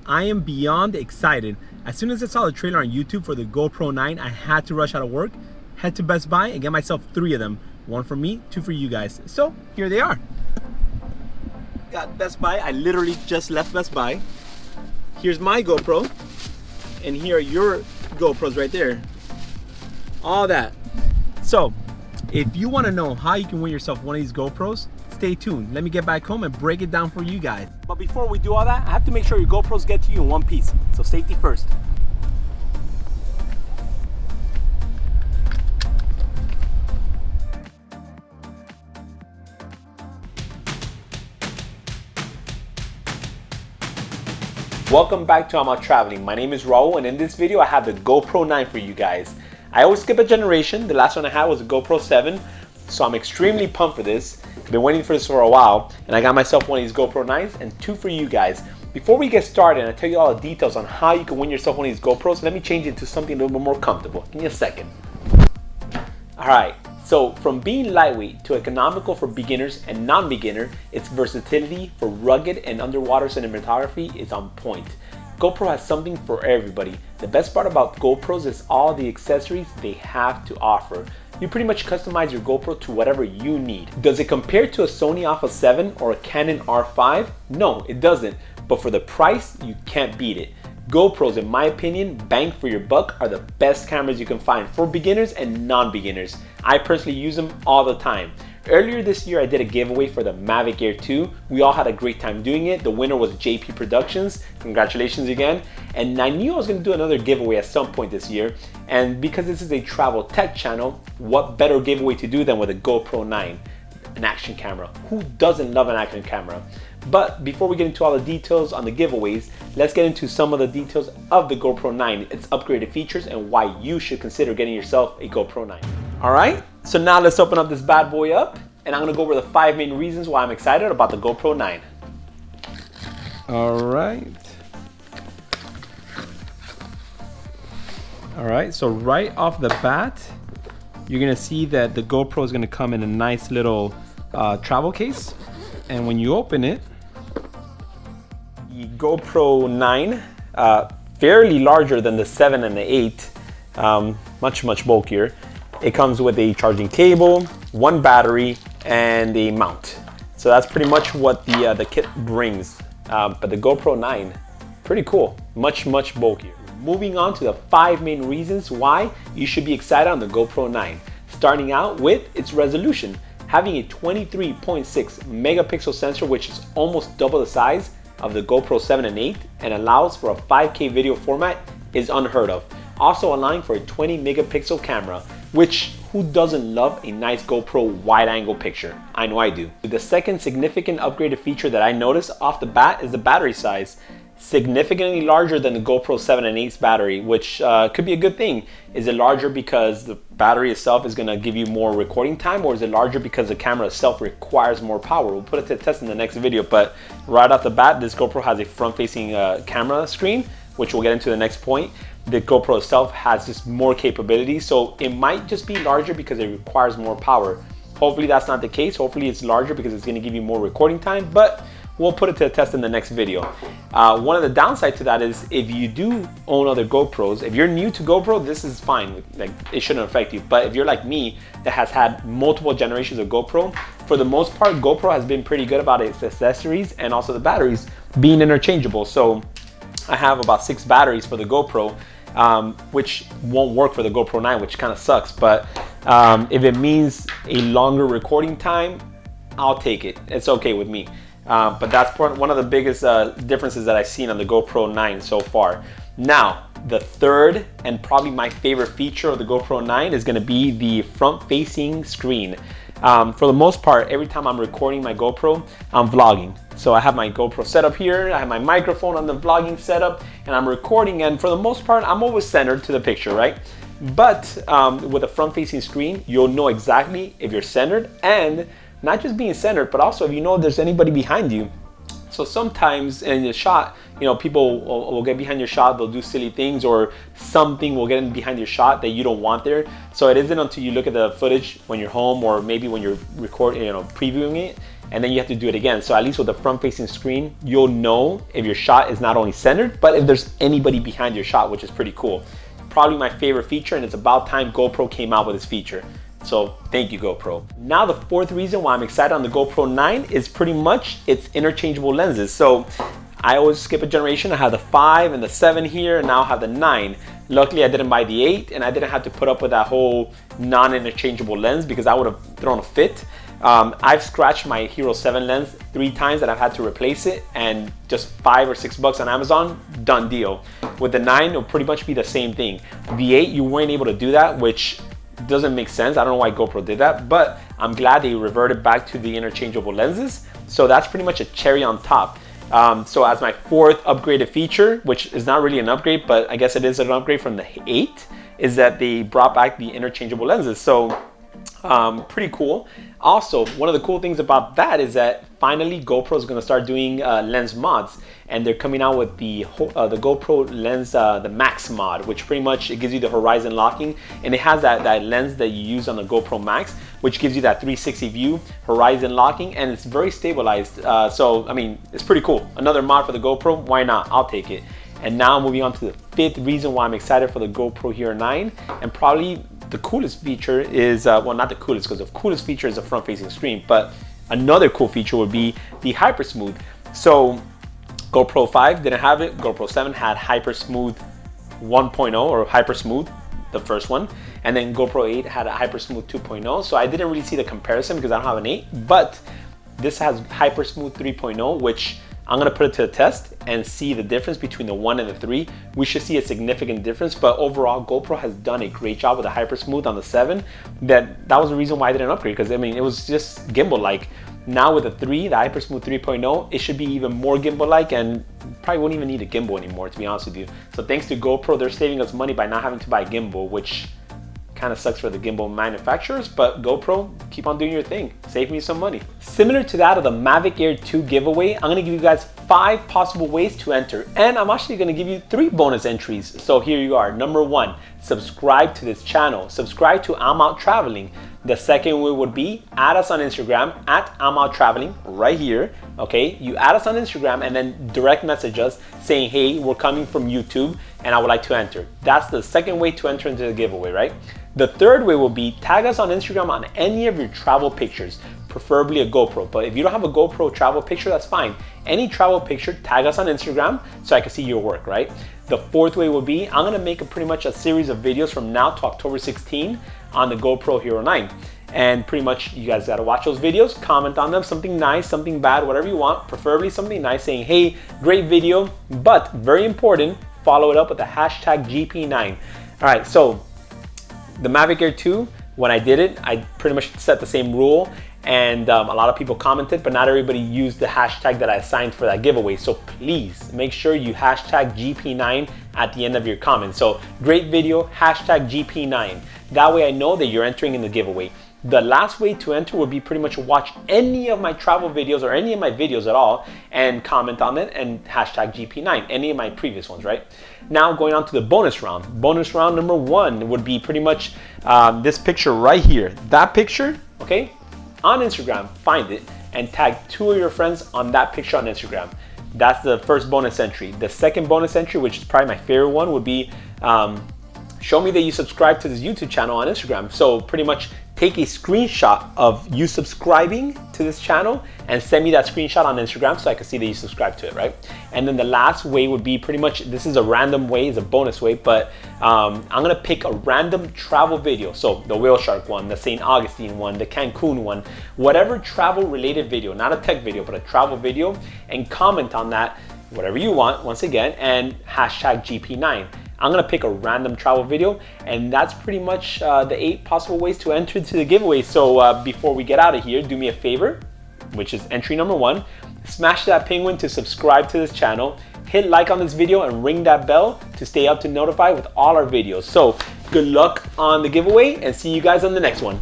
I am beyond excited. As soon as I saw the trailer on YouTube for the GoPro 9, I had to rush out of work, head to Best Buy, and get myself 3 of them. 1 for me, 2 for you guys. So here they are. Got Best Buy. I literally just left Best Buy. Here's my GoPro, and here are your GoPros right there. All that. So if you want to know how you can win yourself one of these GoPros, stay tuned. Let me get back home and break it down for you guys. But before we do all that, I have to make sure your GoPros get to you in one piece. So safety first. Welcome back to I'm Out Traveling. My name is Raul, and in this video I have the GoPro 9 for you guys. I always skip a generation. The last one I had was a GoPro 7, so I'm extremely pumped for this. I've been waiting for this for a while, and I got myself one of these GoPro 9s and 2 for you guys. Before we get started and I tell you all the details on how you can win yourself one of these GoPros, let me change it to something a little bit more comfortable. Give me a second. Alright, so from being lightweight to economical for beginners and non-beginner, its versatility for rugged and underwater cinematography is on point. GoPro has something for everybody. The best part about GoPros is all the accessories they have to offer. You pretty much customize your GoPro to whatever you need. Does it compare to a Sony A6400 or a Canon R5? No, it doesn't. But for the price, you can't beat it. GoPros, in my opinion, bang for your buck, are the best cameras you can find for beginners and non-beginners. I personally use them all the time. Earlier this year, I did a giveaway for the Mavic Air 2. We all had a great time doing it. The winner was JP Productions. Congratulations again. And I knew I was going to do another giveaway at some point this year. And because this is a travel tech channel, what better giveaway to do than with a GoPro 9, an action camera? Who doesn't love an action camera? But before we get into all the details on the giveaways, let's get into some of the details of the GoPro 9, its upgraded features, and why you should consider getting yourself a GoPro 9. Alright, so now let's open up this bad boy up, and I'm going to go over the 5 main reasons why I'm excited about the GoPro 9. Alright, so right off the bat, you're going to see that the GoPro is going to come in a nice little travel case. And when you open it, the GoPro 9, fairly larger than the 7 and the 8, much bulkier. It comes with a charging cable, 1 battery, and a mount. So that's pretty much what the kit brings. But the GoPro 9, pretty cool, much bulkier. Moving on to the 5 main reasons why you should be excited on the GoPro 9. Starting out with its resolution. Having a 23.6 megapixel sensor, which is almost double the size of the GoPro 7 and 8 and allows for a 5K video format, is unheard of. Also allowing for a 20 megapixel camera, which who doesn't love a nice GoPro wide angle picture? I know I do. The second significant upgraded feature that I noticed off the bat is the battery size. Significantly larger than the GoPro 7 and 8's battery, which could be a good thing. Is it larger because the battery itself is going to give you more recording time, or is it larger because the camera itself requires more power? We'll put it to the test in the next video, but right off the bat, this GoPro has a front-facing camera screen, which we'll get into the next point. The GoPro itself has just more capabilities, so it might just be larger because it requires more power. Hopefully that's not the case. Hopefully it's larger because it's going to give you more recording time, but we'll put it to the test in the next video. One of the downsides to that is if you do own other GoPros, if you're new to GoPro, this is fine. Like, it shouldn't affect you. But if you're like me that has had multiple generations of GoPro, for the most part, GoPro has been pretty good about its accessories and also the batteries being interchangeable. So I have about 6 batteries for the GoPro, which won't work for the GoPro 9, which kind of sucks. But if it means a longer recording time, I'll take it. It's okay with me. But that's one of the biggest differences that I've seen on the GoPro 9 so far. Now, the third and probably my favorite feature of the GoPro 9 is going to be the front-facing screen. For the most part, every time I'm recording my GoPro, I'm vlogging. So I have my GoPro set up here, I have my microphone on the vlogging setup, and I'm recording, and for the most part, I'm always centered to the picture, right? But with a front-facing screen, you'll know exactly if you're centered, and not just being centered, but also if you know there's anybody behind you, So sometimes in the shot, you know, people will get behind your shot, they'll do silly things, or something will get in behind your shot that you don't want there. So it isn't until you look at the footage when you're home, or maybe when you're recording, you know, previewing it, and then you have to do it again. So at least with the front-facing screen, you'll know if your shot is not only centered, but if there's anybody behind your shot, which is pretty cool. Probably my favorite feature, and it's about time GoPro came out with this feature. So thank you, GoPro. Now the fourth reason why I'm excited on the GoPro 9 is pretty much its interchangeable lenses. So I always skip a generation. I have the 5 and the 7 here, and now I have the 9. Luckily I didn't buy the 8, and I didn't have to put up with that whole non-interchangeable lens, because I would have thrown a fit. I've scratched my Hero 7 lens 3 times and I've had to replace it, and just $5 or $6 on Amazon, done deal. With the 9, it'll pretty much be the same thing. The 8, you weren't able to do that, which doesn't make sense. I don't know why GoPro did that, but I'm glad they reverted back to the interchangeable lenses. So that's pretty much a cherry on top. So as my fourth upgraded feature, which is not really an upgrade, but I guess it is an upgrade from the 8, is that they brought back the interchangeable lenses. So pretty cool. Also, one of the cool things about that is that finally GoPro is going to start doing lens mods, and they're coming out with the GoPro lens, the Max mod, which pretty much it gives you the horizon locking, and it has that lens that you use on the GoPro Max, which gives you that 360 view, horizon locking, and it's very stabilized. So I mean, it's pretty cool. Another mod for the GoPro, why not? I'll take it. And now moving on to the fifth reason why I'm excited for the GoPro Hero 9, and probably the coolest feature is, well, not the coolest, because the coolest feature is a front-facing screen, but another cool feature would be the Hyper Smooth. So GoPro 5 didn't have it, GoPro 7 had Hyper Smooth 1.0, or Hyper Smooth, the first one, and then GoPro 8 had a Hyper Smooth 2.0, so I didn't really see the comparison because I don't have an 8, but this has Hyper Smooth 3.0, which I'm gonna put it to the test and see the difference between the 1 and the 3. We should see a significant difference, but overall GoPro has done a great job with the Hyper Smooth on the 7. That was the reason why I didn't upgrade, because I mean, it was just gimbal-like. Now with the 3, the Hyper Smooth 3.0, it should be even more gimbal-like, and probably won't even need a gimbal anymore, to be honest with you. So thanks to GoPro, they're saving us money by not having to buy a gimbal, which kind of sucks for the gimbal manufacturers, but GoPro, keep on doing your thing. Save me some money. Similar to that of the Mavic Air 2 giveaway, I'm gonna give you guys 5 possible ways to enter, and I'm actually gonna give you 3 bonus entries. So here you are. Number 1, subscribe to this channel. Subscribe to I'm Out Traveling. The second way would be add us on Instagram at I'm Out Traveling right here. Okay, you add us on Instagram and then direct message us saying, hey, we're coming from YouTube and I would like to enter. That's the second way to enter into the giveaway, right? The third way will be tag us on Instagram on any of your travel pictures, preferably a GoPro. But if you don't have a GoPro travel picture, that's fine. Any travel picture, tag us on Instagram so I can see your work, right? The fourth way will be, I'm gonna make pretty much a series of videos from now to October 16 on the GoPro Hero 9. And pretty much you guys gotta watch those videos, comment on them, something nice, something bad, whatever you want, preferably something nice, saying, hey, great video, but very important, follow it up with the hashtag GP9. All right, so the Mavic Air 2, when I did it, I pretty much set the same rule, and a lot of people commented, but not everybody used the hashtag that I assigned for that giveaway. So please make sure you hashtag GP9 at the end of your comment. So great video, hashtag GP9. That way I know that you're entering in the giveaway. The last way to enter would be pretty much watch any of my travel videos or any of my videos at all and comment on it and hashtag GP9, any of my previous ones, right? Now going on to the bonus round. Bonus round number 1 would be pretty much this picture right here. That picture, okay, on Instagram, find it and tag 2 of your friends on that picture on Instagram. That's the first bonus entry. The second bonus entry, which is probably my favorite one, would be show me that you subscribe to this YouTube channel on Instagram. So pretty much take a screenshot of you subscribing to this channel and send me that screenshot on Instagram so I can see that you subscribe to it, right? And then the last way would be pretty much, this is a random way, it's a bonus way, but I'm gonna pick a random travel video. So the whale shark one, the St. Augustine one, the Cancun one, whatever travel related video, not a tech video, but a travel video, and comment on that, whatever you want, once again, and hashtag GP9. I'm gonna pick a random travel video, and that's pretty much the 8 possible ways to enter to the giveaway. So before we get out of here, do me a favor, which is entry number 1, smash that penguin to subscribe to this channel, hit like on this video, and ring that bell to stay up to notified with all our videos. So good luck on the giveaway, and see you guys on the next one.